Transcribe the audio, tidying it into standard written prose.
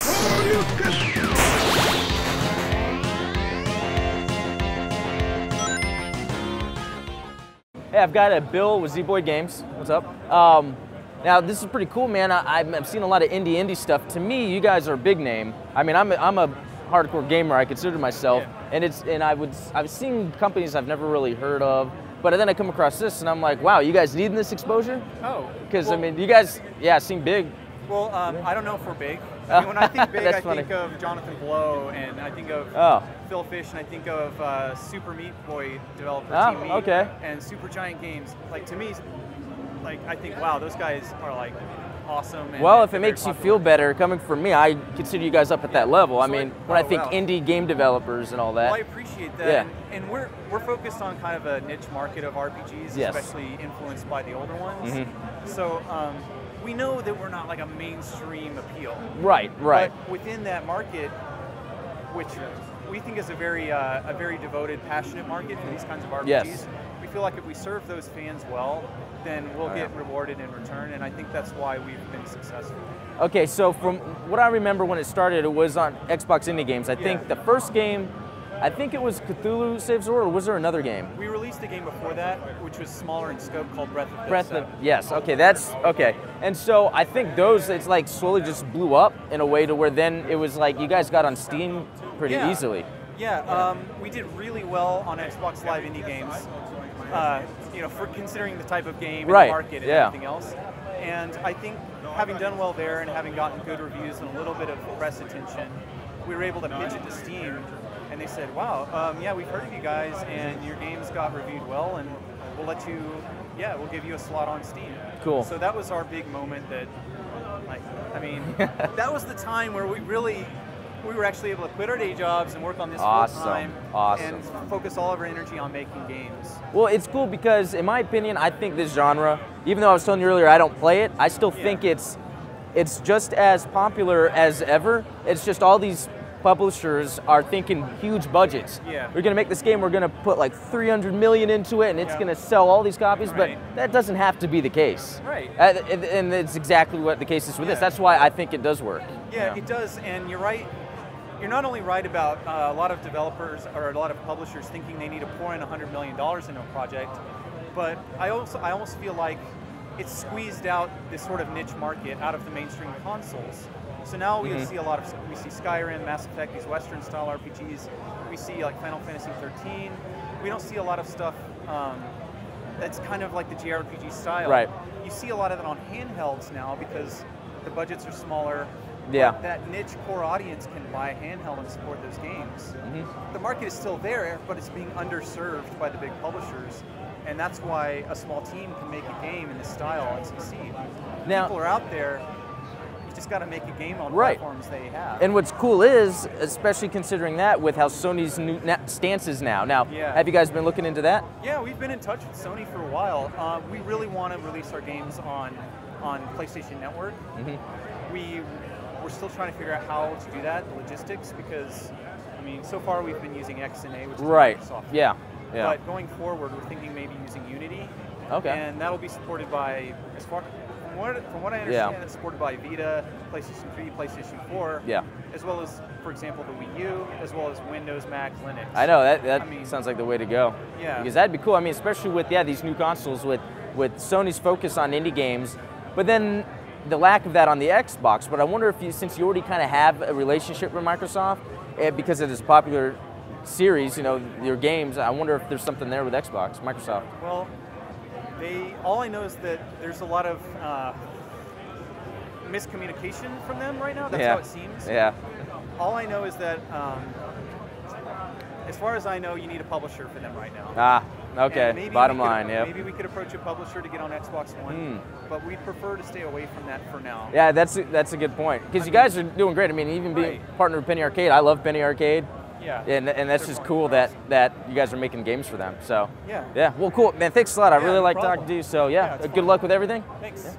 Hey, I've got a Bill with Zeboyd Games. What's up? Now this is pretty cool, man. I've seen a lot of indie stuff. To me, you guys are a big name. I mean, I'm a hardcore gamer. I consider myself, and I've seen companies I've never really heard of. But then I come across this, and I'm like, wow, you guys needing this exposure? Oh, because I mean, you guys, seem big. Well, I don't know if we're big. I mean, when I think big, I think of Jonathan Blow, and I think of Phil Fish, and I think of Super Meat Boy developer Team Meat, and Super Giant Games. Like, to me, like, I think, wow, those guys are like awesome. And well, if it makes you feel better, coming from me, I consider you guys up at that level. So I mean, when I think indie game developers and all that. Well, I appreciate that. And we're focused on kind of a niche market of RPGs, especially influenced by the older ones. So we know that we're not like a mainstream appeal. Right. But within that market, which we think is a very devoted, passionate market for these kinds of RPGs, we feel like if we serve those fans well, then we'll get rewarded in return, and I think that's why we've been successful. Okay, so from what I remember when it started, it was on Xbox Indie Games. I think the first game, I think it was Cthulhu Saves the World, or was there another game? We released a game before that, which was smaller in scope, called Breath of yes, okay, that's, okay. And so I think those, it's like slowly just blew up in a way to where then it was like you guys got on Steam pretty easily. We did really well on Xbox Live Indie Games, you know, for considering the type of game and the market and everything else. And I think having done well there and having gotten good reviews and a little bit of press attention, we were able to pitch it to Steam, and they said, wow, we've heard of you guys, and your games got reviewed well, and we'll let you, we'll give you a slot on Steam. Cool. So that was our big moment that, like, I mean, that was the time where we were actually able to quit our day jobs and work on this full time and focus all of our energy on making games. Well, it's cool because, in my opinion, I think this genre, even though I was telling you earlier I don't play it, I still think it's just as popular as ever. It's just all these publishers are thinking huge budgets. We're going to make this game, we're going to put like 300 million into it, and it's going to sell all these copies, but that doesn't have to be the case. And it's exactly what the case is with this. That's why I think it does work. It does, and you're right. You're not only right about a lot of developers or a lot of publishers thinking they need to pour in $100 million into a project, but I almost feel like it's squeezed out this sort of niche market out of the mainstream consoles. So now we see we see Skyrim, Mass Effect, these Western style RPGs. We see like Final Fantasy 13. We don't see a lot of stuff that's kind of like the JRPG style. You see a lot of it on handhelds now because the budgets are smaller. That niche core audience can buy a handheld and support those games. The market is still there, but it's being underserved by the big publishers, and that's why a small team can make a game in this style and succeed. Now, people are out there. You just got to make a game on platforms they have. And what's cool is, especially considering that with how Sony's new stance is now. Now, have you guys been looking into that? Yeah, we've been in touch with Sony for a while. We really want to release our games on PlayStation Network. We're still trying to figure out how to do that, the logistics, because, I mean, so far we've been using XNA, which is Microsoft. But going forward, we're thinking maybe using Unity. And that'll be supported by, from what I understand, it's supported by Vita, PlayStation 3, PlayStation 4, as well as, for example, the Wii U, as well as Windows, Mac, Linux. I know, that sounds like the way to go. Because that'd be cool. I mean, especially with, these new consoles, with Sony's focus on indie games, but then the lack of that on the Xbox. But I wonder if you, since you already kind of have a relationship with Microsoft, because of this popular series, you know, your games, I wonder if there's something there with Microsoft. Well, all I know is that there's a lot of miscommunication from them right now. That's how it seems. All I know is that, as far as I know, you need a publisher for them right now. Okay, bottom line, Maybe we could approach a publisher to get on Xbox One, but we'd prefer to stay away from that for now. Yeah, that's a good point. Because you guys are doing great. I mean, even being partnered with Penny Arcade, I love Penny Arcade. And that's just cool that you guys are making games for them. So, well, cool. Man, thanks a lot. I really like talking to you. So, good luck with everything. Thanks.